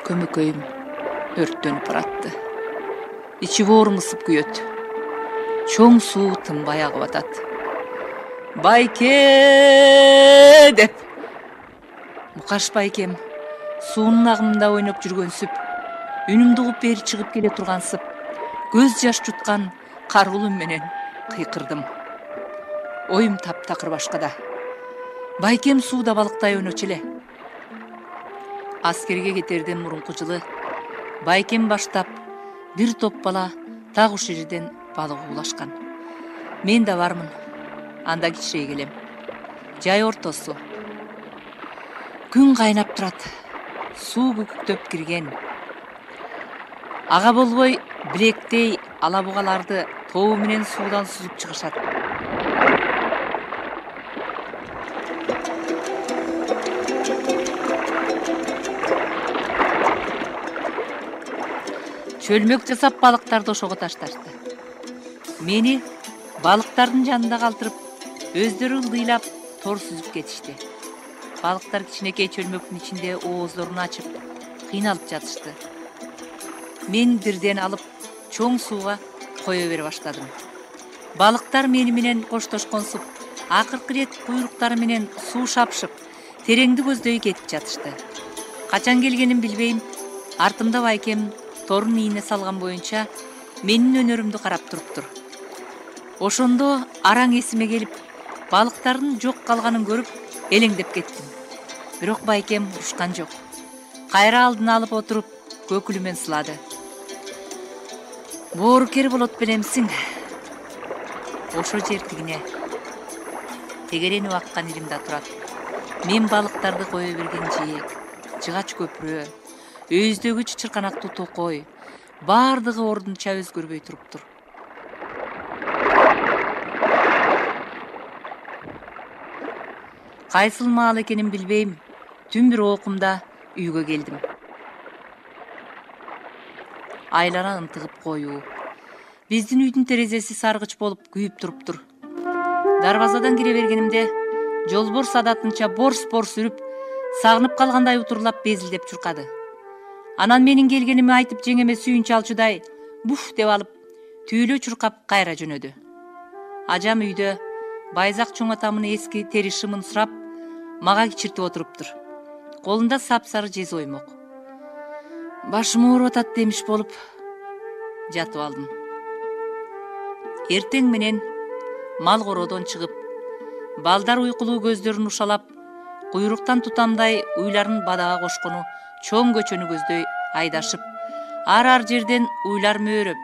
Көмөкөйүм өрттөнүп баратты. Ичи боорум ысып күйөт. Чоң суу тынбай агып атат. Байке деп Мукаш байкем суунун агымында ойноп жүргөнсүп, үнүмдү угуп бери чыгып келе тургансып, көз жаш жуткан каргылым менен кыйкырдым. Оюм таптакыр башкада. Байкем сууда балыктай ойночу эле. Аскерге кетерден мурунку жылы байкем баштап бир топ бала так уш жерден балык уулашкан. Мен да бармын. Анда кичирей келем. Жай ортосу. Күн кайнап турат. Суу күкүктөп кирген. Ага болбой билектей алабугаларды тобу менен суудан сүзүп чыгышат. Чөлмөк жасап балыктарды ошого ташташты. Мени балыктардын жанында калтырып, өздөрү ылдыйлап тор сүзүп кетишти. Балыктар кичинекей чөлмөктүн ичинде ооздорун ачып, кыйналып жатышты. Мен бирден алып чоң сууга кое бере баштадым. Балыктар мени менен коштошконсуп, акыркы рет куйруктары менен суу шапшып, тереңди көздөй кетип жатышты. Качан келгенин билбейм, артымда байкем торун ийине салган боюнча менин өнөрүмдү карап туруптур. Ошондо араң эсиме келип, балыктардын жок калганын көрүп, элеңдеп кеттим. Бирок байкем урушкан жок. Кайра алдына алып отуруп, көкүлүмен сылады. Боорукер болот белемсиң. Ошо жертигине тегеренип аккан иримде турат. Мен балыктарды кое берген жээк, жыгач көпүрө, өздөгүч чырканактуу токой, бардыгы ордунча өзгөрбөй туруптур. Кайсыл маал экенин билбейм, түн бир окумда үйгө келдим. Айлана ынтыгып коюу. Биздин үйдүн терезеси саргыч болуп күйүп туруптур. Дарбазадан кире бергенимде жолборс адатынча борс-борс үрүп, сагынып калгандай утурлап безилдеп чуркады. Анан менин келгеними айтып жеңеме сүйүнчү алчудай буф деп алып, түүлө чуркап кайра жөнөдү. Ажам үйдө байзак чоң атамын эски тери шымын сурап, мага кичиртип отуруптур. Колунда сапсары жез оймок. Башым ооруп атат демиш болуп жатып алдым. Эртең менен мал кородон чыгып, балдар уйкулуу көздөрүн ушалап, куйруктан тутамдай уйларын бадага кошкону чоң көчөнү көздөй айдашып, ар жерден уйлар мөөрөп,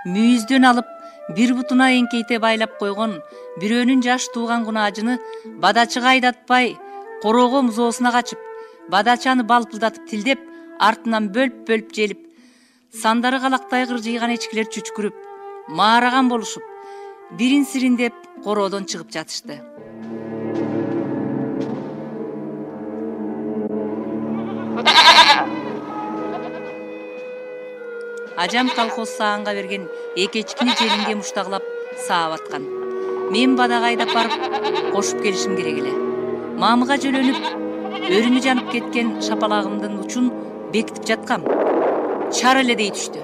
мүйүздөн алып бир бутуна эңкейте байлап койгон бирөөнүн жаш тууган кунаажыны бадачыга айдатпай, короого музоосуна качып, бадачаны балпылдатып тилдеп, артынан бөлп-бөлп желип, сандары калактай кыржыйган эчкилер чүчкүрүп, маараган болушуп, бирин-сирин деп короодон чыгып жатышты. Ажам колхоз саанга берген экечкини желинге муштагылап саап аткан. Мен бадага айдап барып кошуп келишим керек эле. Мамыга жөлөнүп, өрүнү жанып кеткен шапалагымдын учун бекитип жаткам. Чар эле дей түштү.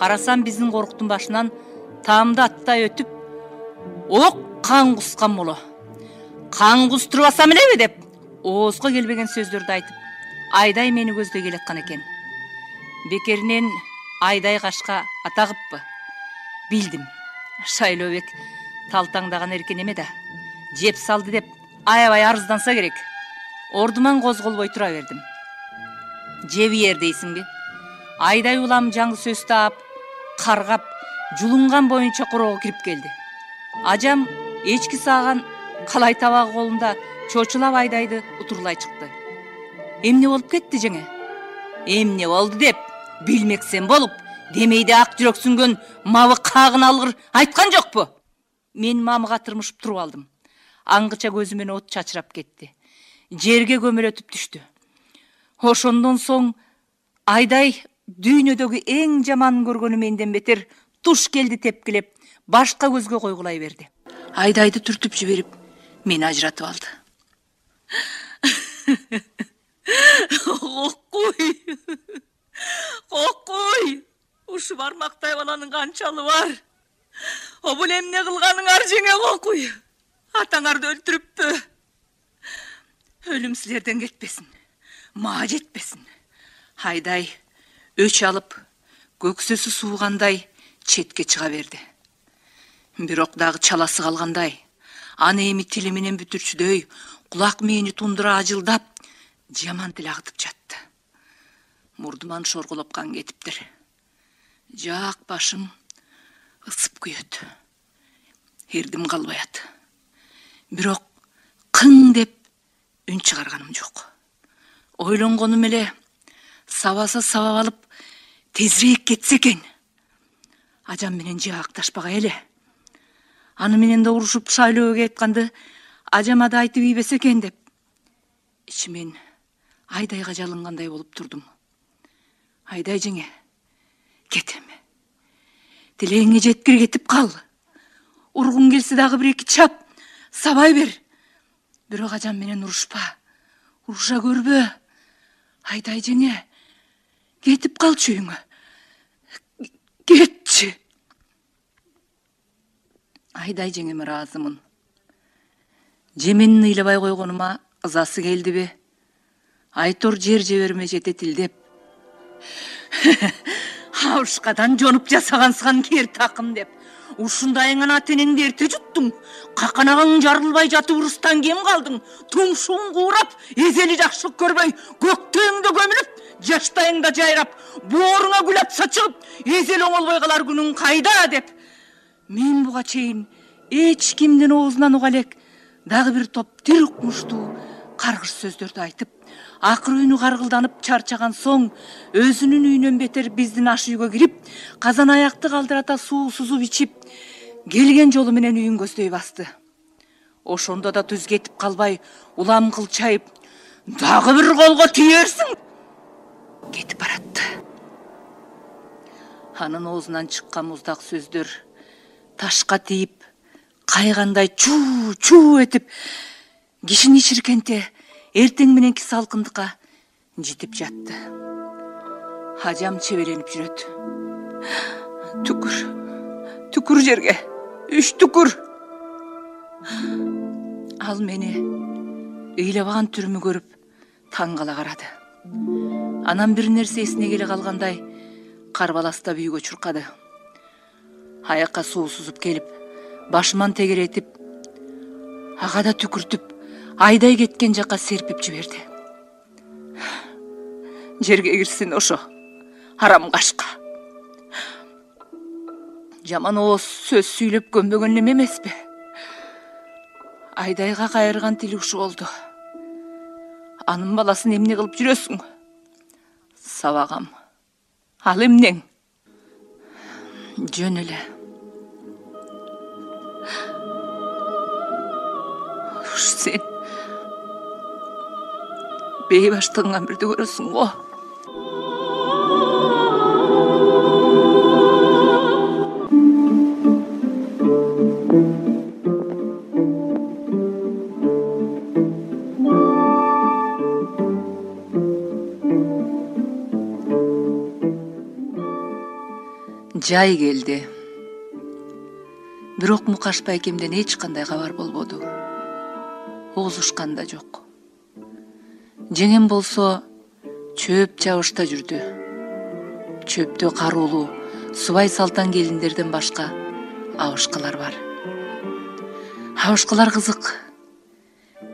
Карасам биздин коруктун башынан таамды аттай өтүп, ок кан кускан моло. Кан кустурбасам элеби деп оозго келбеген сөздөрдү айтып, Айдай мени көздөй келаткан экен. Бекеринен Айдай кашка атагыппы? Билдим. Шайлообек талтаңдаган эркен эме да. Жеп салды деп аябай арызданса керек. Ордуман козголбой тура бердим. Жебиер дейсиңби? Айдай улам жаңы сөз таап, каргап, жулунган боюнча короого кирип келди. Ажам эчки сааган калай табагы колунда чочулап Айдайды утурлай чыкты. Эмне болуп кетти жеңе? Эмне болду деп билмексен болуп, демейде ак жүрөксүнгөн мабы кагын алгыр айткан жокпу? Мен мамыга тырмышып туруп алдым. Аңгыча көзүмөн от чачырап кетти. Жерге көмөлөтүп түштү. Ошондон соң Айдай дүйнөдөгү эң жаман көргөнү менден бетер туш келди тепкилеп, башка көзгө койгулай берди. Айдайды түртүп жиберип, мени ажыратып алды. Кокуй! Ушу бармактай баланын канчалы бар? Обул эмне кылганыңар жеңе кокуй? Атаңарды өлтүрүппү. Өлүм силерден кетпесин, мага жетпесин. Айдай өч алып, көксөсү суугандай четке чыга берди. Бирок дагы чаласы калгандай, аны эми тили менен бүтүрчүдөй, кулак мээни тундура ажылдап, жаман тил агытып жатты. Мурдуман шорголоп кан кетиптир. Жаак башым ысып күйөт. Эрдим калбаят. Бирок кың деп үн чыгарганым жок. Ойлонгонум эле, сабаса сабап алып, тезирээк кетсе экен. Ажам менен жаакташпагай эле. Аны менен да урушуп шайлоого айтканды ажама да айтып ийбесе экен деп. Ичимен Айдайга жалынгандай болуп турдум. Айдай жеңе, кетем. Тилегиңе жеткир, кетип кал. Ургуң келсе дагы бир эки чап, сабай бер. Бирок ажам менен урушпа, уруша көрбө. Айдай жеңе, кетип калчы үйүңө. Кетчи. Айдай жеңеме ыраазымын. Жеменин ыйлабай койгонума ызасы келдиби? Айтор жер жебериме жете тилдеп. Абышкадан жонуп жасагансыган кер такым деп. Ушундайыңана тенеңди эрте жуттуң. Каканагың жарылбай жатып урустан кем калдың? Тумшуң куурап, эзели жакшылык көрбөй, көктөңдө көмүлүп, жаштайыңда жайрап, бооруңа күлөп сачылып, эзел оңолбой калар күнүң кайда деп. Мен буга чейин эч кимдин оозунан уга элек дагы бир топ тил укмуштуу каргыш сөздөрдү айтып, акыр үнү каргылданып чарчаган соң өзүнүн үйүнөн бетер биздин аш үйгө кирип, казан аякты калтырата суу сузуп ичип, келген жолу менен үйүн көздөй басты. Ошондо да түз кетип калбай, улам кылчайып, дагы бир колго тийерсиң, кетип баратты. Анын оозунан чыккан муздак сөздөр ташка тийип, кайгандай чуу этип, кишини чиркенте эртең мененки салкындыкка жетип жатты. Ажам чеберенип жүрөт. Түкүр жерге, үч түкүр. Ал мени ыйлабаган түрүмү көрүп таң кала карады. Анан бир нерсе эсине келе калгандай карбаластап үйгө чуркады. Аякка суу сузуп келип, башыман тегеретип, ага да түкүртүп, Айдай кеткен жака серпип жиберди. Жерге кирсин ошо, арам кашка. Жаман ооз сөз сүйлөп көмбөгөн эме эмеспи? Айдайга кайрыган тили ушу болду. Анын баласын эмне кылып жүрөсүң? Сабагам. Ал эмнең? Жөн эле. Сен бейбаштыгыңан бирди көрөсүң го. Жай келди. Бирок Мукаш байкемден эч кандай кабар болбоду. Оозушкан да жок. Жеңем болсо чөп чабышта жүрдү. Чөптө каруулуу, субай салтан келиндерден башка абышкалар бар. Абышкалар кызык.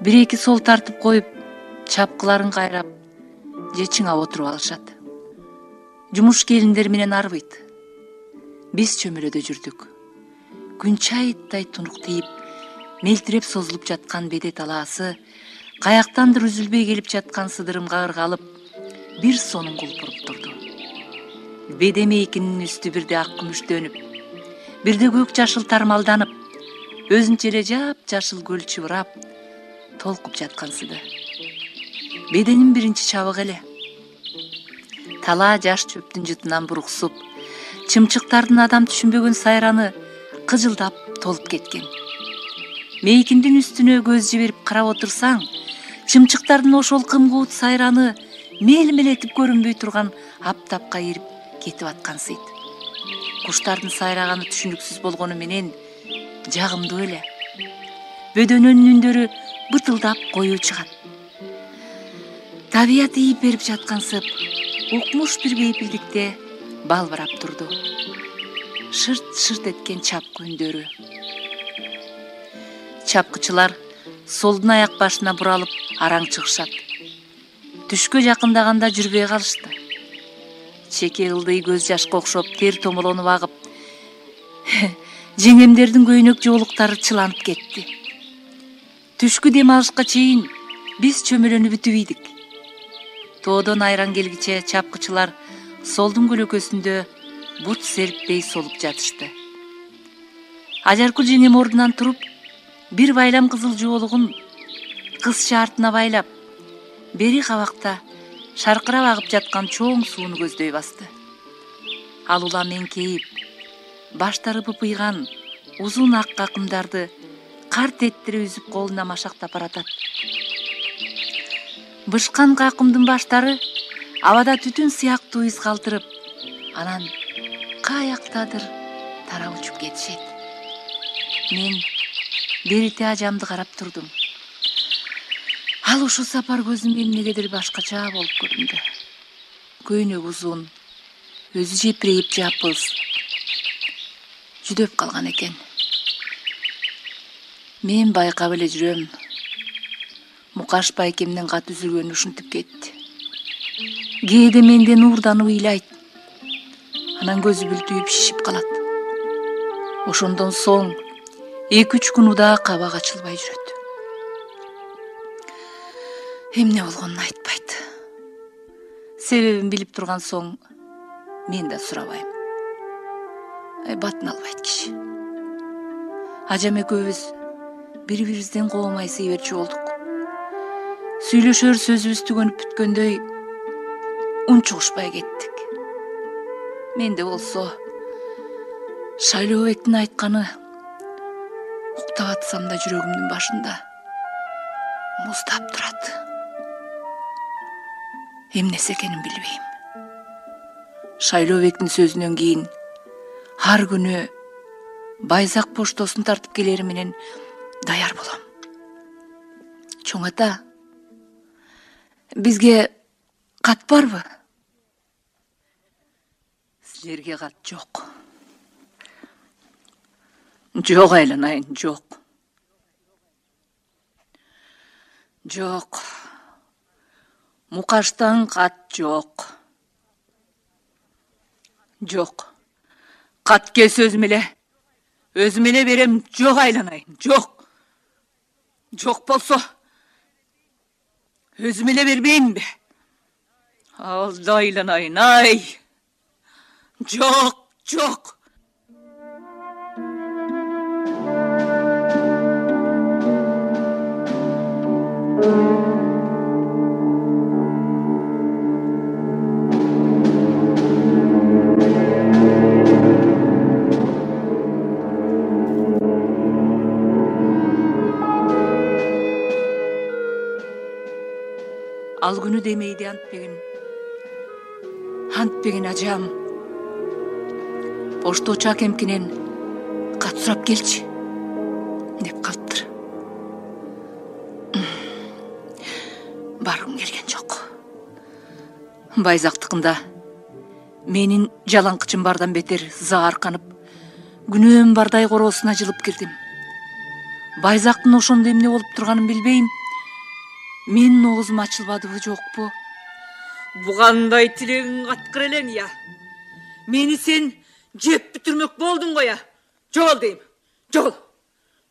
Бир-эки сол тартып коюп, чапкыларын кайрап, же чыңап отуруп алышат. Жумуш келиндер менен арбыйт. Биз чөмөлөдө жүрдүк. Күн чайыттай тунук тийип, мелтиреп созулуп жаткан беде талаасы, каяктандыр үзүлбөй келип жаткан сыдырымга ыргалып, бир сонун кулпуруп турду. Беде мейкинин үстү бирде ак күмүштөнүп, бирде көк жашыл тармалданып, өзүнчө эле жап-жашыл көл чыбырап, толкуп жаткансыды. Беденин биринчи чабыгы эле. Талаа жаш чөптүн жытынан буруксуп, чымчыктардын адам түшүнбөгөн сайраны кыжылдап толуп кеткен. Мейкиндин үстүнө көз жиберип карап отурсаң, чымчыктардын ошол кымкуут сайраны мелмелетип көрүнбөй турган аптапка ирип кетип аткансыйт. Куштардын сайраганы түшүнүксүз болгону менен жагымдуу эле. Бөдөнөнүн үндөрү бытылдап коюу чыгат. Табият ийип берип жаткансып, укмуш бир кейпилдикте балбырап турду. Шырт-шырт эткен чапкы үндөрү. Чапкычылар солдун аяк башына буралып араң чыгышат. Түшкө жакындаганда жүрбөй калышты. Чеке ылдый көз жашка окшоп тер томолонуп агып, жеңемдердин көйнөк жоолуктары чыланып кетти. Түшкү дем алышка чейин биз чөмөлөнүп бүтүп ийдик. Тоодон айран келгиче чапкычылар солдун көлөкөсүндө бут сериппей солуп жатышты. Ажаркүл жеңем ордунан туруп, бир байлам кызыл жоолугун кызча артына байлап, бери кабакта шаркырап агып жаткан чоң сууну көздөй басты. Ал улам эңкейип, баштары быпыйган узун ак какымдарды карт эттире үзүп колуна машактап баратат. Бышкан какымдын баштары абада түтүн сыяктуу из калтырып, анан каяктадыр тарап учуп кетишет. Мен берите ажамды карап турдум. Ал ушул сапар көзүмө эмнегедир башкача болуп көрүндү. Көйнөк узун, өзү жепирейип жапыз, жүдөп калган экен. Мен байкап эле жүрөм. Мукаш байкемдин кат үзүлгөнү ушинтип кетти. Кээде менден уурданып ыйлайт. Анан көзү бүлтүйүп шишип калат. Ошондон соң 2-3 күн удаа кабак ачылбай жүрөт. Эмне болгонун айтпайт. Себебин билип турган соң мен да сурабайм. Батын албайт киши. Ажам экөөбүз бири-бирибизден коомай сейберчи болдук. Сүйлөшөр сөзүбүз түгөнүп бүткөндөй унчугушпай кеттик. Менде болсо Шайлообектин айтканы уктап атсам да жүрөгүмдүн башында муздап турат. Эмнеси экенин билбейм. Шайлообектин сөзүнөн кийин ар күнү Байзак поштосун тартып келери менен даяр болом. Чоң ата, бизге кат барбы? Силерге кат жок. Жок айланайын, жок. Жок. Мукаштан кат жок. Жок. Кат келсе өзүм эле берем, жок айланайын, жок. Жок болсо өзүм эле бербеймби? Алда айланайын, ай. Жок, жок. Ал күнү демейди антпеген ажам. Пошточу акемкинен кат сурап келчи деп калыптыр. Баргым келген жок. Байзактыкында менин жалаңкычым бардан бетер заарканып, күнөөм бардай короосуна жылып кирдим. Байзактын ошондо эмне болуп турганын билбейм. Менин оозум ачылбадыбы жокпу? Бугандай тилегиң каткыр элең я. Мени сен жеп бүтүрмөк болдуң го я. Жогол дейм. Жогол.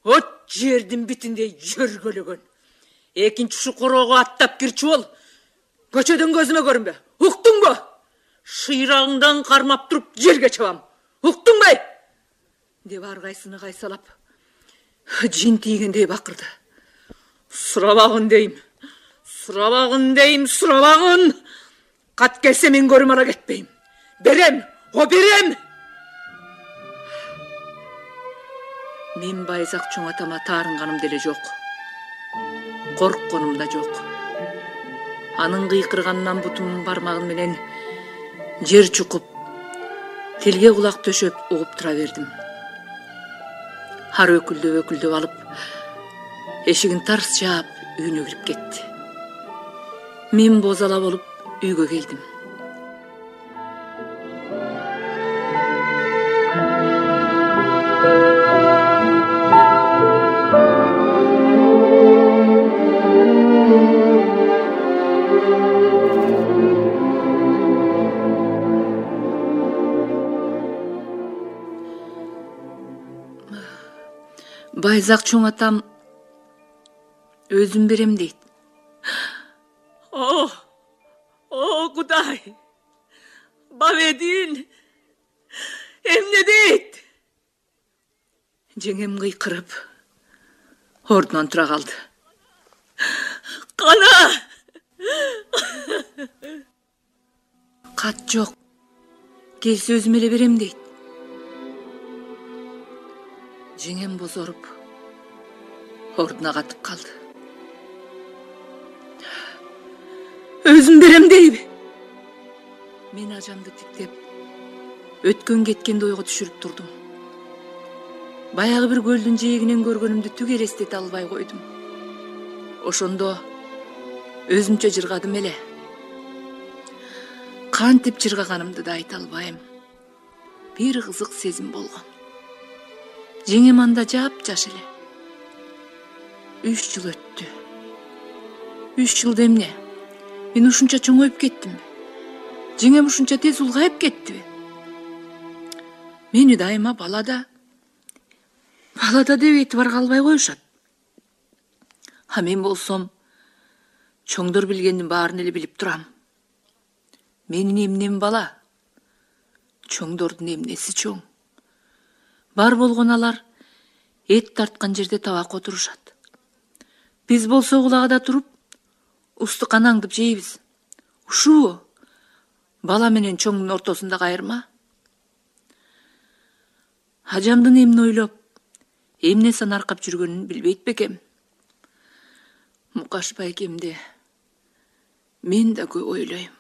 От жердин битиндей жөргөлөгөн. Экинчи ушу короого аттап кирчи бол. Көчөдөн көзүмө көрүнбө. Уктуңбу? Шыйрагыңдан кармап туруп жерге чабам. Уктуңбу? Деп ар кайсыны кайсалап Жин тийгендей бакырды. Сурабагын дейм. Сурабагын дейм, сурабагын. Кат келсе мен көрүм ара кетпейм. Берем, о берем. Мен байзак чоң атама таарынганым деле жок. Коркконум да жок. Анын кыйкырганынан бутумдун бармагы менен жер чукуп, тилге кулак төшөп угуп тура бердим. Ар өкүлдөп алып, эшигин тарс жаап, үйүнө кирип кетти. Мен бозала болуп үйгө келдим. Байзак чоң атам өзүм берем дейт. О, Кудай, бабедин, эмне дейт? Жеңем кыйкырып, ордунан тура калды. Кана! Кат жок, келсе өзүм эле берем дейт. Жеңем бозоруп, ордуна катып калды. Өзүм берем дейби? Мен ажамды тиктеп, өткөн кеткенди ойго түшүрүп турдум. Баягы бир көлдүн жээгинен көргөнүмдү түк элестете албай койдум. Ошондо өзүмчө жыргадым эле. Кантип жыргаганымды да айта албайм. Бир кызык сезим болгон. Жеңем анда жап-жаш эле. 3 жыл өттү. 3 жылда эмне? Мен ушунча чоңоюп кеттимби? Жеңем ушунча тез улгайып кеттиби? Мени дайыма балада деп этибарга албай коюшат. А мен болсом чоңдор билгендин баарын эле билип турам. Менин эмнем бала, чоңдордун эмнеси чоң. Бар болгон алар эт тарткан жерде табак отурушат. Биз болсо кулагада туруп, устукан аңдып жейбиз. Ушубу бала менен чоңдун ортосундагы айырма? Ажамдын эмне ойлоп, эмне санаркап жүргөнүн билбейт бекем. Мукаш байкемди мен да көп ойлойм.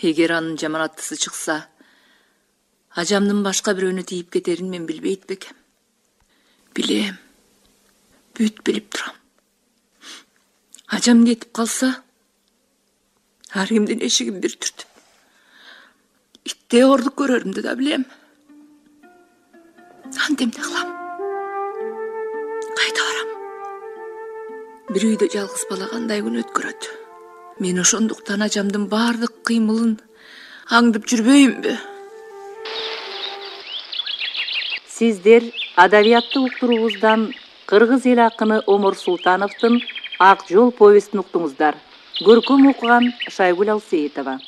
Эгер анын жаманаттысы чыкса, ажамдын башка бирөөнө тийип кетерин мен билбейт бекем. Билем, бүт билип турам. Ажам кетип калса, ар кимдин эшигин бир түртүп, иттей ордук көрөрүмдү да билем. Анда эмне кылам? Кайда барам? Бир үйдө жалгыз бала кандай күн өткөрөт? Мен ошондуктан ажамдын баардык кыймылын аңдып жүрбөйүмбү? Сиздер адабияттык уктуруубуздан кыргыз эл акыны Омор Султановдун Ак жол повестин уктуңуздар. Көркөм окуган Шайгүл Алсейитова.